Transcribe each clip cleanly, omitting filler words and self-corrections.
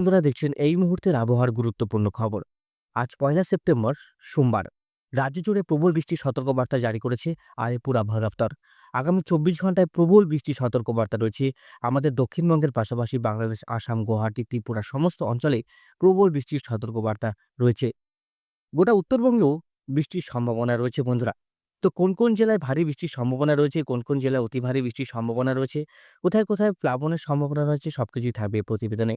বন্ধুরা দেখছেন এই মুহূর্তের আবহাওয়ার গুরুত্বপূর্ণ খবর। আজ ১লা সেপ্টেম্বর সোমবার। রাজ্য জুড়ে প্রবল বৃষ্টির সতর্কবার্তা জারি করেছে আলিপুর আবহাওয়া দপ্তর। আগামী ২৪ ঘন্টায় প্রবল বৃষ্টির সতর্কবার্তা রয়েছে আমাদের দক্ষিণবঙ্গের পাশাপাশি বাংলাদেশ, আসাম, গুয়াহাটি, ত্রিপুরা সমস্ত অঞ্চলে প্রবল বৃষ্টির সতর্কবার্তা রয়েছে। গোটা উত্তরবঙ্গেও বৃষ্টির সম্ভাবনা রয়েছে বন্ধুরা। তো কোন কোন জেলায় ভারী বৃষ্টির সম্ভাবনা রয়েছে, কোন কোন জেলায় অতি ভারী বৃষ্টির সম্ভাবনা রয়েছে, কোথায় কোথায় প্লাবনের সম্ভাবনা রয়েছে সবকিছুই থাকবে এই প্রতিবেদনে।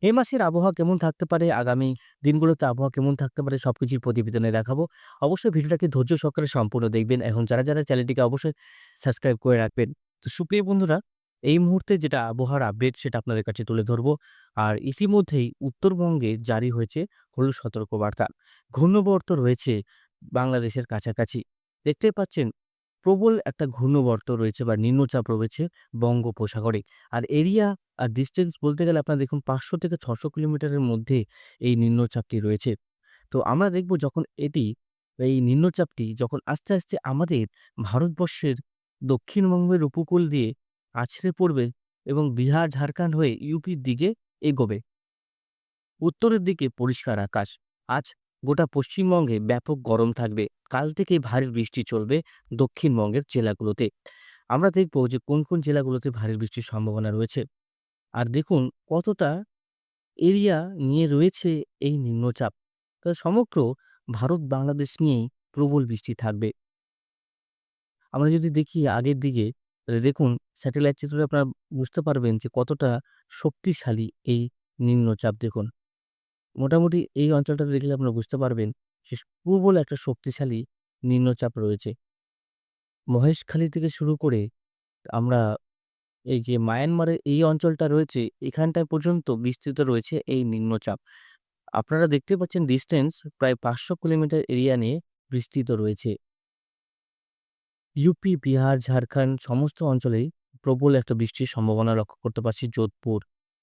এই মাসের আবহাওয়া কেমন থাকতে পারে, আগামী দিনগুলোতে আবহাওয়া কেমন থাকতে পারে সবকিছুই প্রতিবেদনে দেখাবো। অবশ্যই ভিডিওটাকে ধৈর্য সহকারে সম্পূর্ণ দেখবেন। এখন যারা চ্যানেলটিকে অবশ্যই সাবস্ক্রাইব করে রাখবেন। তো সুপ্রিয় বন্ধুরা, এই মুহূর্তে যেটা আবহাওয়ার আপডেট সেটা আপনাদের কাছে তুলে ধরবো। আর ইতিমধ্যেই উত্তরবঙ্গে জারি হয়েছে হলুদ সতর্কবার্তা। ঘূর্ণবর্ত রয়েছে বাংলাদেশের কাছাকাছি। দেখতে পাচ্ছেন প্রবল একটা ঘূর্ণবর্ত রয়েছে বা নিম্নচাপ রয়েছে বঙ্গোপসাগরে। আর এরিয়া আর ডিসটেন্স বলতে গেলে আপনারা দেখুন ৫০০ থেকে ৬০০ কিলোমিটারের মধ্যে এই নিম্নচাপটি রয়েছে। তো আমরা দেখব যখন এই নিম্নচাপটি যখন আস্তে, আস্তে আমাদের ভারতবর্ষের দক্ষিণবঙ্গের উপকূল দিয়ে আছড়ে পড়বে এবং বিহার, ঝাড়খণ্ড হয়ে ইউপির দিকে এগোবে। উত্তরের দিকে পরিষ্কার আকাশ। আজ গোটা পশ্চিমবঙ্গে ব্যাপক গরম থাকবে। কাল থেকে ভারী বৃষ্টি চলবে দক্ষিণবঙ্গের জেলাগুলোতে। আমরা দেখব যে কোন কোন জেলাগুলোতে ভারী বৃষ্টির সম্ভাবনা রয়েছে। আর দেখুন কতটা এরিয়া নিয়ে রয়েছে এই নিম্নচাপ। তো সমগ্র ভারত বাংলাদেশ নিয়েই প্রবল বৃষ্টি থাকবে। আমরা যদি দেখি আগের দিকে, তাহলে দেখুন স্যাটেলাইট চিত্রে আপনারা বুঝতে পারবেন যে কতটা শক্তিশালী এই নিম্নচাপ দেখুন। মোটামুটি এই অঞ্চলটাতে দেখলে আপনারা বুঝতে পারবেন যে প্রবল একটা শক্তিশালী নিম্নচাপ রয়েছে। মহেশখালী থেকে শুরু করে আমরা এই যে মায়ানমারের এই অঞ্চলটা রয়েছে, এখানটায় পর্যন্ত বিস্তৃত রয়েছে এই নিম্নচাপ। আপনারা দেখতে পাচ্ছেন ডিসটেন্স প্রায় ৫০০ কিলোমিটার এরিয়া নিয়ে বিস্তৃত রয়েছে। ইউপি, বিহার, ঝাড়খণ্ড সমস্ত অঞ্চলেই প্রবল একটা বৃষ্টির সম্ভাবনা লক্ষ্য করতে পারছি। যোধপুর,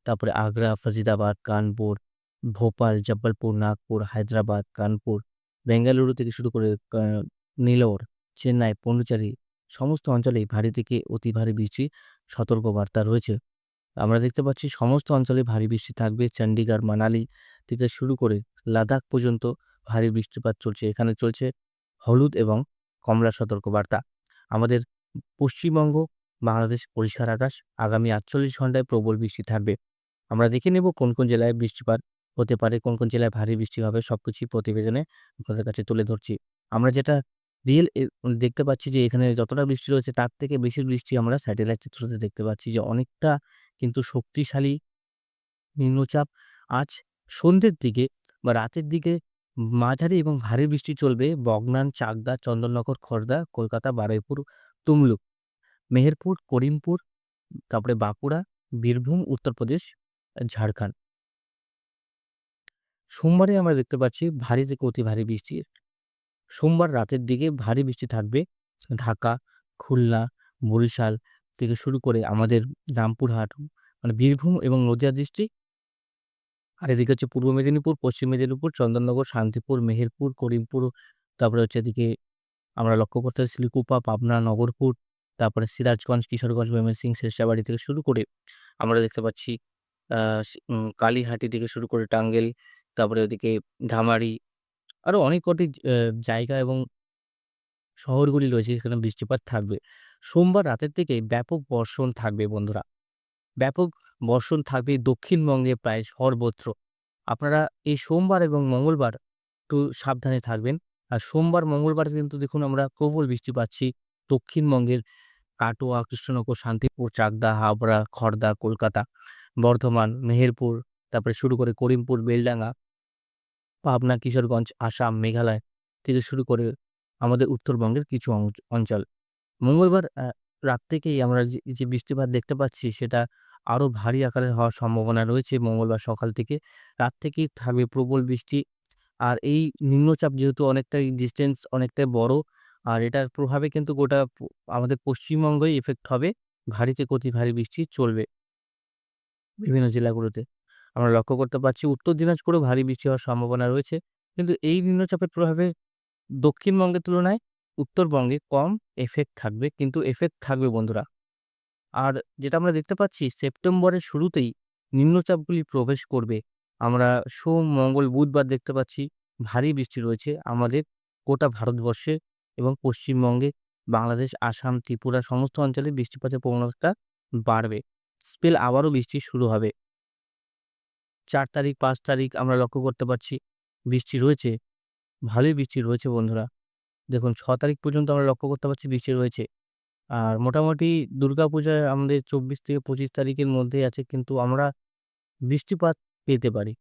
তারপরে আগ্রা, ফরিদাবাদ, কানপুর, ভোপাল, জব্বলপুর, নাগপুর, হায়দ্রাবাদ, কানপুর, বেঙ্গালুরু থেকে শুরু করে নেলোর, চেন্নাই, পন্ডিচেরি সমস্ত অঞ্চলেই ভারী থেকে অতি ভারী বৃষ্টির সতর্কবার্তা রয়েছে। আমরা দেখতে পাচ্ছি সমস্ত অঞ্চলে ভারী বৃষ্টি থাকবে। চণ্ডীগড়, মানালি থেকে শুরু করে লাদাখ পর্যন্ত ভারী বৃষ্টিপাত চলছে। এখানে চলছে হলুদ এবং কমলা সতর্কবার্তা। আমাদের পশ্চিমবঙ্গ, বাংলাদেশ পরিষ্কার আকাশ। আগামী ৪৮ ঘন্টায় প্রবল বৃষ্টি থাকবে। আমরা দেখে নেব কোন কোন জেলায় বৃষ্টিপাত হতে পারে, কোন কোন জেলায় ভারী বৃষ্টি হবে সবকিছুই প্রতিবেদনে আপনাদের কাছে তুলে ধরছি। আমরা যেটা রিয়েল দেখতে পাচ্ছি যে এখানে যতটা বৃষ্টি রয়েছে তার থেকে বেশি বৃষ্টি আমরা স্যাটেলাইট চিত্রতে দেখতে পাচ্ছি যে অনেকটা কিন্তু শক্তিশালী নিম্নচাপ। আজ সন্ধ্যের দিকে বা রাতের দিকে মাঝারি এবং ভারী বৃষ্টি চলবে বগনান, চাকদা, চন্দননগর, খড়দা, কলকাতা, বারুইপুর, তমলুক, মেহেরপুর, করিমপুর, তারপরে বাঁকুড়া, বীরভূম, উত্তরপ্রদেশ, ঝাড়খণ্ড। সোমবারে আমরা দেখতে পাচ্ছি ভারী থেকে অতি ভারী বৃষ্টি। সোমবার রাতের দিকে ভারী বৃষ্টি থাকবে ঢাকা, খুলনা, বরিশাল থেকে শুরু করে আমাদের রামপুরহাট মানে বীরভূম এবং নদিয়া ডিস্ট্রিক্ট। আর এদিকে হচ্ছে পূর্ব মেদিনীপুর, পশ্চিম মেদিনীপুর, চন্দননগর, শান্তিপুর, মেহেরপুর, করিমপুর, তারপরে হচ্ছে এদিকে আমরা লক্ষ্য করতে পারছি শিলিগুড়া, পাবনা, নগরপুর, তারপরে সিরাজগঞ্জ, কিশোরগঞ্জ, ময়মনসিংহ, শেরশাবাড়ি থেকে শুরু করে আমরা দেখতে পাচ্ছি কালীহাটি থেকে শুরু করে টাঙ্গাইল, তারপরে ওদিকে ধামারি, আরো অনেক কটি জায়গা এবং শহরগুলি রয়েছে এখানে বৃষ্টিপাত থাকবে। সোমবার রাতের থেকে ব্যাপক বর্ষণ থাকবে বন্ধুরা। ব্যাপক বর্ষণ থাকবে দক্ষিণবঙ্গে প্রায় সর্বত্র। আপনারা এই সোমবার এবং মঙ্গলবার একটু সাবধানে থাকবেন। আর সোমবার, মঙ্গলবার কিন্তু দেখুন আমরা প্রবল বৃষ্টি পাচ্ছি দক্ষিণবঙ্গের কাটোয়া, কৃষ্ণনগর, শান্তিপুর, চাকদা, হাবড়া, খড়দা, কলকাতা, বর্ধমান, মেহেরপুর, তারপরে শুরু করে করিমপুর, বেলডাঙ্গা, পাবনা, কিশোরগঞ্জ, আসাম, মেঘালয় থেকে শুরু করে আমাদের উত্তরবঙ্গের কিছু অঞ্চল। মঙ্গলবার রাত থেকেই আমরা যে বৃষ্টিপাত দেখতে পাচ্ছি সেটা আরো ভারী আকারের হওয়ার সম্ভাবনা রয়েছে। মঙ্গলবার সকাল থেকে রাত থেকেই থাকবে প্রবল বৃষ্টি। আর এই নিম্নচাপ যেহেতু অনেকটাই ডিসটেন্স অনেকটাই বড়, আর এটার প্রভাবে কিন্তু গোটা আমাদের পশ্চিমবঙ্গই ইফেক্ট হবে। ভারী থেকে অতি ভারী বৃষ্টি চলবে বিভিন্ন জেলাগুলোতে। আমরা লক্ষ্য করতে পারছি উত্তর দিনাজপুরেও ভারী বৃষ্টি হওয়ার সম্ভাবনা রয়েছে। কিন্তু এই নিম্নচাপের প্রভাবে দক্ষিণবঙ্গের তুলনায় উত্তরবঙ্গে কম এফেক্ট থাকবে, কিন্তু এফেক্ট থাকবে বন্ধুরা। আর যেটা আমরা দেখতে পাচ্ছি সেপ্টেম্বরের শুরুতেই নিম্নচাপগুলি প্রবেশ করবে আমরা সোম, মঙ্গল, বুধবার দেখতে পাচ্ছি ভারী বৃষ্টি রয়েছে আমাদের গোটা ভারতবর্ষে এবং পশ্চিমবঙ্গে, বাংলাদেশ, আসাম, ত্রিপুরা সমস্ত অঞ্চলে বৃষ্টিপাতের প্রবণতাটা বাড়বে। স্পেল আবারও বৃষ্টি শুরু হবে। ৪ তারিখ, ৫ তারিখ আমরা লক্ষ্য করতে পারছি বৃষ্টি রয়েছে, ভালোই বৃষ্টি রয়েছে বন্ধুরা। দেখুন ৬ তারিখ পর্যন্ত আমরা লক্ষ্য করতে পারছি বৃষ্টি রয়েছে। আর মোটামুটি দুর্গাপূজায় আমাদের ২৪ থেকে ২৫ তারিখের মধ্যেই আছে, কিন্তু আমরা বৃষ্টিপাত পেতে পারি।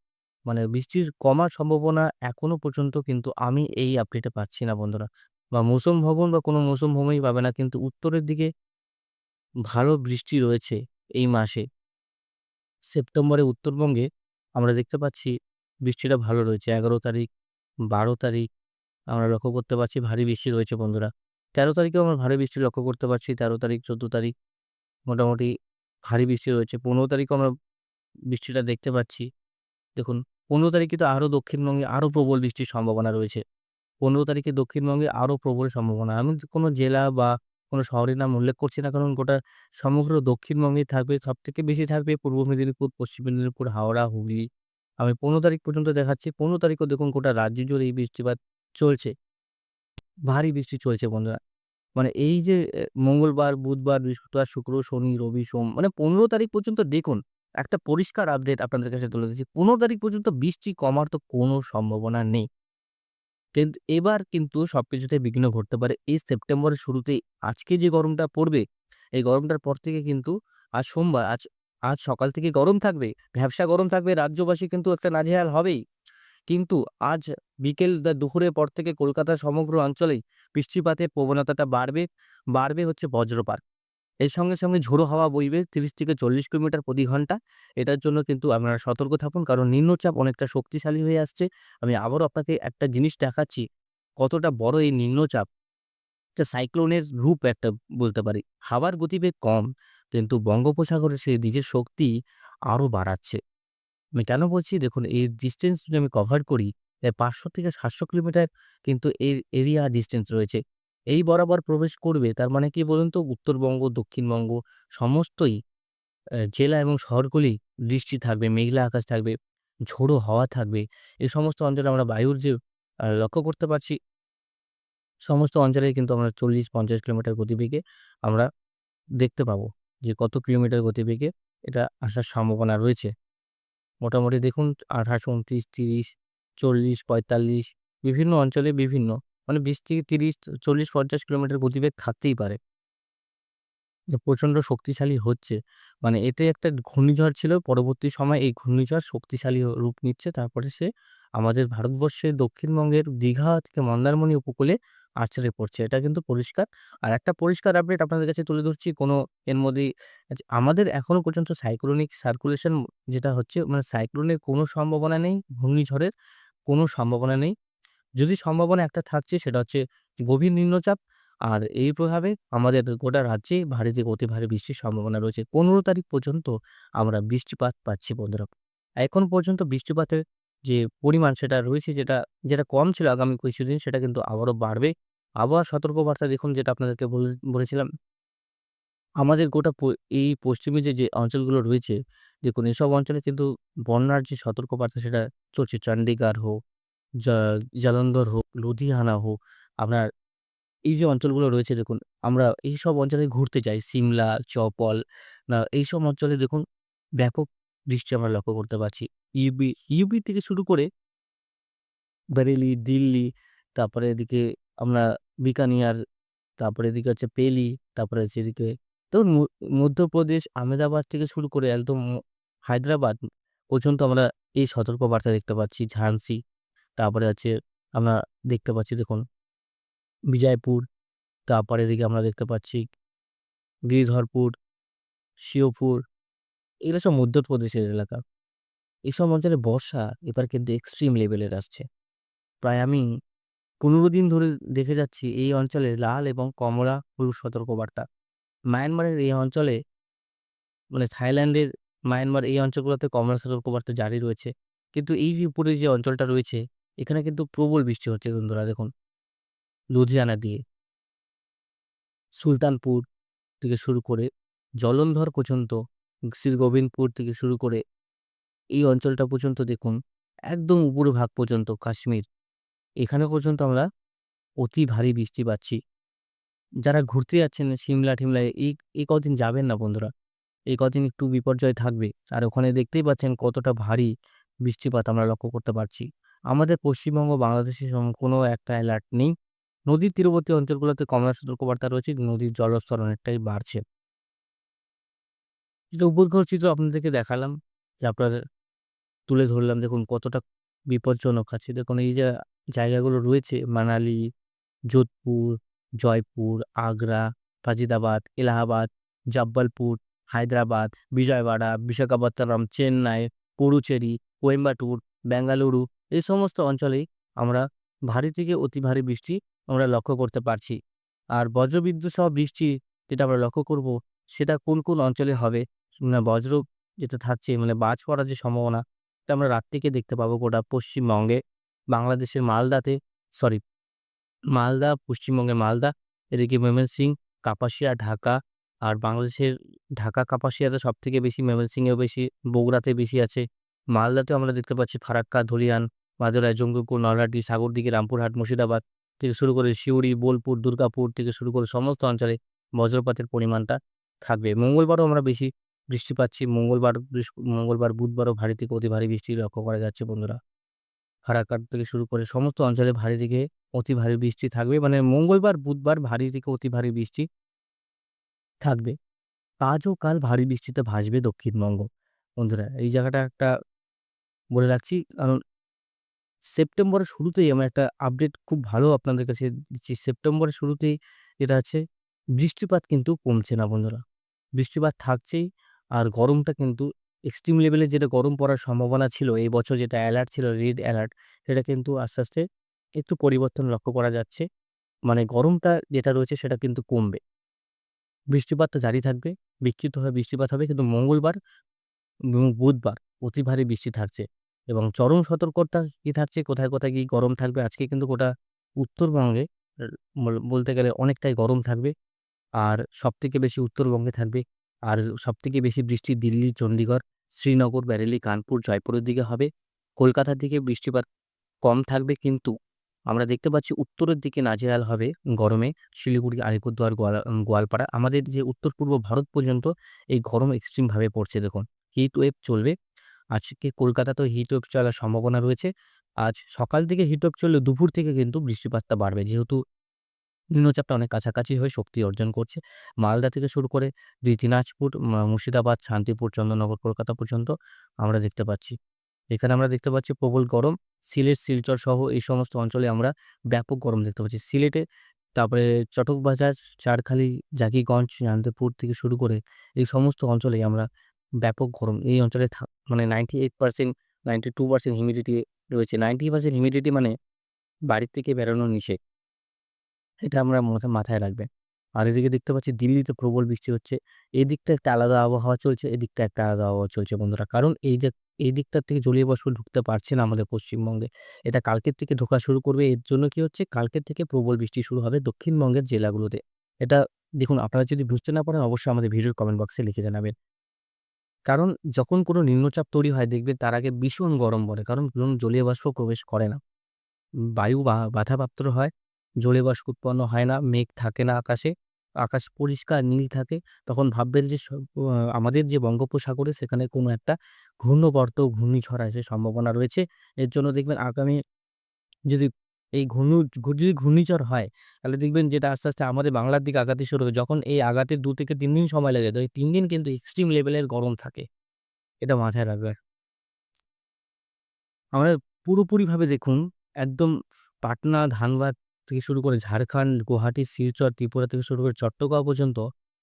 মানে বৃষ্টির কমার সম্ভাবনা এখনো পর্যন্ত কিন্তু আমি এই আপডেটে পাচ্ছি না বন্ধুরা। বা মৌসুম ভবন বা কোনো মৌসুম ভবনই পাবে না। কিন্তু উত্তরের দিকে ভালো বৃষ্টি রয়েছে এই মাসে। সেপ্টেম্বরে উত্তরবঙ্গে আমরা দেখতে পাচ্ছি বৃষ্টিটা ভালো রয়েছে। ১১ তারিখ, ১২ তারিখ আমরা লক্ষ্য করতে পারছি ভারী বৃষ্টি রয়েছে বন্ধুরা। ১৩ তারিখেও আমরা ভারী বৃষ্টি লক্ষ্য করতে পারছি। ১৩ তারিখ, ১৪ তারিখ মোটামুটি ভারী বৃষ্টি রয়েছে। ১৫ তারিখেও আমরা বৃষ্টিটা দেখতে পাচ্ছি। দেখুন ১৫ তারিখে তো আরো দক্ষিণবঙ্গে আরো প্রবল বৃষ্টির সম্ভাবনা রয়েছে। ১৫ তারিখে দক্ষিণবঙ্গে আরো প্রবল সম্ভাবনা। আমি কোনো জেলা বা কোনো শহরের নাম উল্লেখ করছি না, কারণ গোটা সমগ্র দক্ষিণবঙ্গেই থাকবে। সবথেকে বেশি থাকবে পূর্ব মেদিনীপুর, পশ্চিম মেদিনীপুর, হাওড়া, হুগলি। আমি ১৫ তারিখ পর্যন্ত দেখাচ্ছি। ১৫ তারিখেও দেখুন গোটা রাজ্য জুড়ে এই বৃষ্টিপাত চলছে। ভারী বৃষ্টি চলছে বন্ধুরা। মানে এই যে মঙ্গলবার, বুধবার, বৃহস্পতিবার, শুক্র, শনি, রবি, সোম মানে ১৫ তারিখ পর্যন্ত দেখুন একটা পরিষ্কার আপডেট আপনাদের কাছে তুলে ধরছি। ১৫ তারিখ পর্যন্ত বৃষ্টি কমার তো কোনো সম্ভাবনা নেই। কিন্তু এবার কিন্তু সবকিছুতে বিঘ্ন ঘটতে পারে। এই সেপ্টেম্বরের শুরুতেই আজকে যে গরমটা পড়বে, এই গরমটার পর থেকে কিন্তু আজ সোমবার, আজ সকাল থেকে গরম থাকবে, ভ্যাপসা গরম থাকবে। রাজ্যবাসী কিন্তু একটা নাজেহাল হবেই। কিন্তু আজ বিকেল দুপুরের পর থেকে কলকাতার সমগ্র অঞ্চলেই বৃষ্টিপাতের প্রবণতাটা বাড়বে। বাড়বে হচ্ছে বজ্রপাত। এর সঙ্গে, সঙ্গে ঝোড়ো হাওয়া বইবে ৩০ থেকে ৪০ কিলোমিটার প্রতি ঘন্টা। এটার জন্য কিন্তু আপনারা সতর্ক থাকুন, কারণ নিম্নচাপ অনেকটা শক্তিশালী হয়ে আসছে। আমি আবারও আপনাকে একটা জিনিস দেখাচ্ছি, কতটা বড় এই নিম্নচাপ। এটা সাইক্লোনের রূপ একটা বলতে পারি। হাওয়ার গতিবেগ কম, কিন্তু বঙ্গোপসাগরে সে নিজের শক্তি আরো বাড়াচ্ছে। আমি কেন বলছি দেখুন, এই ডিসট্যান্স যদি আমি কভার করি, ৫০০ থেকে ৭০০ কিলোমিটার কিন্তু এর এরিয়া ডিসট্যান্স রয়েছে। এই বরাবর প্রবেশ করবে, তার মানে কি বলুন তো? উত্তরবঙ্গ, দক্ষিণবঙ্গ সমস্তই জেলা এবং শহরগুলি বৃষ্টি থাকবে, মেঘলা আকাশ থাকবে, ঝোড়ো হাওয়া থাকবে। এই সমস্ত অঞ্চলে আমরা বায়ুর যে লক্ষ্য করতে পারছি, সমস্ত অঞ্চলেই কিন্তু আমরা ৪০-৫০ কিলোমিটার গতিবেগে আমরা দেখতে পাবো যে কত কিলোমিটার গতিবেগে এটা আসার সম্ভাবনা রয়েছে। মোটামুটি দেখুন ২৮, ২৯, ৩০, ৪০, ৪৫ বিভিন্ন অঞ্চলে বিভিন্ন মানে ২০ থেকে ৩০, ৪০, ৫০ কিলোমিটার গতিবেগ থাকতেই পারে। যে প্রচণ্ড শক্তিশালী হচ্ছে। মানে এতে একটা ঘূর্ণিঝড় ছিল। পরবর্তী সময়ে এই ঘূর্ণিঝড় শক্তিশালী রূপ নিচ্ছে। তারপরে সে আমাদের ভারতবর্ষের দক্ষিণবঙ্গের দীঘা থেকে মন্দারমণি উপকূলে আছড়ে পড়ছে। এটা কিন্তু পরিষ্কার। আর একটা পরিষ্কার আপডেট আপনাদের কাছে তুলে ধরছি। কোনো এর মধ্যেই আমাদের এখনো পর্যন্ত সাইক্লোনিক সার্কুলেশন যেটা হচ্ছে, মানে সাইক্লোনের কোনো সম্ভাবনা নেই, ঘূর্ণিঝড়ের কোনো সম্ভাবনা নেই। যদি সম্ভাবনা একটা থাকছে, সেটা হচ্ছে গভীর নিম্নচাপ। আর এই প্রভাবে আমাদের গোটা রাজ্যে ভারী থেকে অতি ভারী বৃষ্টির সম্ভাবনা রয়েছে। ১৫ তারিখ পর্যন্ত আমরা বৃষ্টিপাত পাচ্ছি বন্ধুরা। এখন পর্যন্ত বৃষ্টিপাতের যে পরিমাণ সেটা রয়েছে, যেটা কম ছিল আগামী কিছুদিন, সেটা কিন্তু আবারও বাড়বে। আবহাওয়া সতর্কবার্তা দেখুন, যেটা আপনাদেরকে বলেছিলাম। আমাদের গোটা এই পশ্চিমে যে অঞ্চলগুলো রয়েছে, দেখুন এসব অঞ্চলে কিন্তু বন্যার যে সতর্কবার্তা সেটা চলছে। চন্ডীগড় হোক, জা জালন্ধর হোক, লুধিয়ানা হোক, আপনার এই যে অঞ্চলগুলো রয়েছে দেখুন, আমরা এইসব অঞ্চলে ঘুরতে যাই। সিমলা, চপল এইসব অঞ্চলে দেখুন ব্যাপক বৃষ্টি আমরা লক্ষ্য করতে পারছি। ইউপি থেকে শুরু করে বেরেলি, দিল্লি, তারপরে এদিকে আমরা বিকানিয়ার, তারপরে এদিকে হচ্ছে পেলি, তারপরে হচ্ছে এদিকে ধরুন মধ্যপ্রদেশ, আহমেদাবাদ থেকে শুরু করে একদম হায়দ্রাবাদ পর্যন্ত আমরা এই সতর্কবার্তা দেখতে পাচ্ছি। ঝান্সি, তারপরে হচ্ছে আমরা দেখতে পাচ্ছি দেখুন বিজয়পুর, তারপরে এদিকে আমরা দেখতে পাচ্ছি গিরিধরপুর, শিওপুর, এগুলো সব মধ্যপ্রদেশের এলাকা। এসব অঞ্চলে বর্ষা এবার কিন্তু এক্সট্রিম লেভেলের আসছে। প্রায় আমি ১৫ দিন ধরে দেখে যাচ্ছি এই অঞ্চলে লাল এবং কমলা হলুদ সতর্কবার্তা। মায়ানমারের এই অঞ্চলে, মানে থাইল্যান্ডের মায়ানমার এই অঞ্চলগুলোতে কমলা সতর্কবার্তা জারি রয়েছে। কিন্তু এই যে উপরে যে অঞ্চলটা রয়েছে, এখানে কিন্তু প্রবল বৃষ্টি হচ্ছে বন্ধুরা দেখুন। লুধিয়ানা দিয়ে, সুলতানপুর থেকে শুরু করে জলন্ধর পর্যন্ত, শ্রীগোবিন্দপুর থেকে শুরু করে এই অঞ্চলটা পর্যন্ত দেখুন, একদম উপরে ভাগ পর্যন্ত কাশ্মীর, এখানে পর্যন্ত আমরা অতি ভারী বৃষ্টি পাচ্ছি। যারা ঘুরতে যাচ্ছেন সিমলা-টিমলা এই কদিন যাবেন না বন্ধুরা। এই কদিন একটু বিপর্যয় থাকবে। আর ওখানে দেখতেই পাচ্ছেন কতটা ভারী বৃষ্টিপাত আমরা লক্ষ্য করতে পারছি। আমাদের পশ্চিমবঙ্গ, বাংলাদেশে সেরকম কোনো একটা অ্যালার্ট নেই। নদীর তীরবর্তী অঞ্চলগুলোতে কমলা সতর্কবার্তা রয়েছে। নদীর জলস্তর অনেকটাই বাড়ছে। যেটা উপগ্রহ চিত্র আপনাদেরকে দেখালাম, যে আপনাদের তুলে ধরলাম, দেখুন কতটা বিপজ্জনক আছে। দেখুন এই যে জায়গাগুলো রয়েছে মানালি, যোধপুর, জয়পুর, আগ্রা, ফাজিদাবাদ, এলাহাবাদ, জব্বলপুর, হায়দ্রাবাদ, বিজয়ওয়াড়া, বিশাখাপত্তনম, চেন্নাই, পুডুচেরি, কোয়েম্বাটুর, বেঙ্গালুরু, এই সমস্ত অঞ্চলেই আমরা ভারী থেকে অতি ভারী বৃষ্টি আমরা লক্ষ্য করতে পারছি। আর বজ্রবিদ্যুৎ সহ বৃষ্টি যেটা আমরা লক্ষ্য করব, সেটা কোন কোন অঞ্চলে হবে, বজ্র যেটা থাকছে মানে বাজ পড়ার যে সম্ভাবনা, এটা আমরা রাত থেকে দেখতে পাবো গোটা পশ্চিমবঙ্গে, বাংলাদেশের মালদাতে, সরি, মালদা, পশ্চিমবঙ্গের মালদা, এদিকে ময়মনসিংহ, কাপাসিয়া, ঢাকা। আর বাংলাদেশের ঢাকা, কাপাসিয়াতে সবথেকে বেশি, ময়মনসিংহেও বেশি, বগুড়াতে বেশি আছে। মালদাতেও আমরা দেখতে পাচ্ছি ফারাক্কা, ধুলিয়ান, মাদুরাই, জঙ্গিপুর, নলহাটি, সাগরদিঘি, রামপুরহাট, মুর্শিদাবাদ থেকে শুরু করে সিউড়ি, বোলপুর, দুর্গাপুর থেকে শুরু করে সমস্ত অঞ্চলে বজ্রপাতের পরিমাণটা থাকবে। মঙ্গলবারও আমরা বেশি বৃষ্টি পাচ্ছি। মঙ্গলবার, বুধবারও ভারী থেকে অতি ভারী বৃষ্টি লক্ষ্য করা যাচ্ছে বন্ধুরা। ফারাক্কার থেকে শুরু করে সমস্ত অঞ্চলে ভারী থেকে অতি ভারী বৃষ্টি থাকবে। মানে মঙ্গলবার, বুধবার ভারী থেকে অতি ভারী বৃষ্টি থাকবে। আজ ও কাল ভারী বৃষ্টিতে ভাসবে দক্ষিণবঙ্গ। বন্ধুরা এই জায়গাটা একটা বলে রাখছি, কারণ সেপ্টেম্বরের শুরুতেই আমরা একটা আপডেট খুব ভালো আপনাদের কাছে দিচ্ছি। সেপ্টেম্বরের শুরুতেই যেটা আছে, বৃষ্টিপাত কিন্তু কমছে না বন্ধুরা। বৃষ্টিপাত থাকছেই। আর গরমটা কিন্তু এক্সট্রিম লেভেলে যেটা গরম পড়ার সম্ভাবনা ছিল এই বছর, যেটা অ্যালার্ট ছিল রেড অ্যালার্ট, সেটা কিন্তু আস্তে, আস্তে একটু পরিবর্তন লক্ষ্য করা যাচ্ছে। মানে গরমটা যেটা রয়েছে সেটা কিন্তু কমবে। বৃষ্টিপাতটা জারি থাকবে। বিক্ষিপ্ত হয়ে বৃষ্টিপাত হবে, কিন্তু মঙ্গলবার এবং বুধবার অতি ভারী বৃষ্টি থাকছে। এবং চরম সতর্কতা কি থাকছে, কোথায়, কোথায় কি গরম থাকবে। আজকে কিন্তু গোটা উত্তরবঙ্গে এর বলতে গেলে অনেকটাই গরম থাকবে। আর সবথেকে বেশি উত্তরবঙ্গে থাকবে। আর সবথেকে বেশি বৃষ্টি দিল্লি, চণ্ডীগড়, শ্রীনগর, ব্যারেলি, কানপুর, জয়পুরের দিকে হবে। কলকাতার দিকে বৃষ্টিপাত কম থাকবে, কিন্তু আমরা দেখতে পাচ্ছি উত্তরের দিকে নাজেহাল হবে গরমে শিলিগুড়ি, আলিপুরদুয়ার, গোয়ালপাড়া। আমাদের যে উত্তর-পূর্ব ভারত পর্যন্ত এই গরম এক্সট্রিমভাবে পড়ছে দেখুন। হিট ওয়েভ চলবে। আজকে কলকাতাতেও হিট ওয়েভ চলার সম্ভাবনা রয়েছে। আজ সকাল থেকে হিট ওয়েভ চললে দুপুর থেকে কিন্তু বৃষ্টিপাতটা বাড়বে। যেহেতু নিম্নচাপটা অনেক কাছাকাছি হয়ে শক্তি অর্জন করছে। মালদা থেকে শুরু করে দিনাজপুর, মুর্শিদাবাদ, শান্তিপুর, চন্দননগর, কলকাতা পর্যন্ত আমরা দেখতে পাচ্ছি। এখানে আমরা দেখতে পাচ্ছি প্রবল গরম। সিলেট, শিলচর সহ এই সমস্ত অঞ্চলে আমরা ব্যাপক গরম দেখতে পাচ্ছি। সিলেটে, তারপরে চটকবাজার, চারখালী, জাকিগঞ্জ, চাঁদপুর থেকে শুরু করে এই সমস্ত অঞ্চলেই আমরা ব্যাপক গরম। এই অঞ্চলে মানে 98%, 92% হিউমিডিটি রয়েছে। 90% হিউমিডিটি মানে বাড়ির থেকে বেরোনো নিষেধ। এটা আমরা মাথায় রাখবেন। আর এদিকে দেখতে পাচ্ছি দিল্লিতে প্রবল বৃষ্টি হচ্ছে। এদিকটা একটা আলাদা আবহাওয়া চলছে, এদিকটা একটা আলাদা আবহাওয়া চলছে বন্ধুরা। কারণ এই যে এই দিকটার থেকে জলীয় বাষ্প ঢুকতে পারছে না আমাদের পশ্চিমবঙ্গে। এটা কালকের থেকে ঢোকা শুরু করবে। এর জন্য কি হচ্ছে, কালকের থেকে প্রবল বৃষ্টি শুরু হবে দক্ষিণবঙ্গের জেলাগুলোতে। এটা দেখুন, আপনারা যদি বুঝতে না পারেন অবশ্যই আমাদের ভিডিওর কমেন্ট বক্সে লিখে জানাবেন। কারণ যখন কোনো নিম্নচাপ তৈরি হয় দেখবেন তার আগে ভীষণ গরম পড়ে। কারণ জলীয় বাষ্প প্রবেশ করে না। বায়ু বাধাপ্রাপ্ত হয়, জলীয় বাষ্প উৎপন্ন হয় না, মেঘ থাকে না আকাশে। আকাশ পরিষ্কার নীল থাকে। তখন ভাববেন যে আমাদের যে বঙ্গোপসাগরে সেখানে কোনো একটা ঘূর্ণাবর্ত, ঘূর্ণিঝড় আসার সম্ভাবনা রয়েছে। এর জন্য দেখবেন আগামী, যদি এই যদি ঘূর্ণিঝড় হয়, তাহলে দেখবেন যেটা আস্তে, আস্তে আমাদের বাংলার দিকে আগাতে শুরু হবে। যখন এই আগাতে ২ থেকে ৩ দিন সময় লাগে, তো এই ৩ দিন কিন্তু এক্সট্রিম লেভেলের গরম থাকে। এটা মাথায় রাখবেন। আমরা পুরোপুরিভাবে দেখুন, একদম পাটনা, ধানবাদ থেকে শুরু করে ঝাড়খণ্ড, গুয়াহাটি, শিলচর, ত্রিপুরা থেকে শুরু করে চট্টগ্রাম পর্যন্ত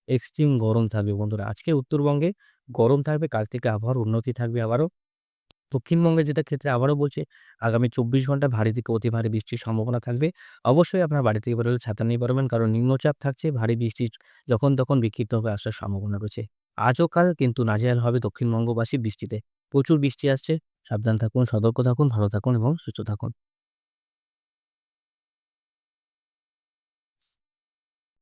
এক্সট্রিম গরম থাকবে বন্ধুরা। আজকে উত্তরবঙ্গে গরম থাকবে, কাল থেকে আবহাওয়ার উন্নতি থাকবে আবারও। দক্ষিণবঙ্গে যেটা ক্ষেত্রে আবারও বলছি, আগামী ২৪ ঘন্টা ভারী থেকে অতি ভারী বৃষ্টির সম্ভাবনা থাকবে। অবশ্যই আপনার বাড়ি থেকে বেরোলে ছাতা নিয়ে বেরোবেন, কারণ নিম্নচাপ থাকছে, ভারী বৃষ্টি যখন তখন বিক্ষিপ্তভাবে আসার সম্ভাবনা রয়েছে। আজও কাল কিন্তু নাজেহাল হবে দক্ষিণবঙ্গবাসী বৃষ্টিতে। প্রচুর বৃষ্টি আসছে। সাবধান থাকুন, সতর্ক থাকুন, ভালো থাকুন এবং সুস্থ থাকুন।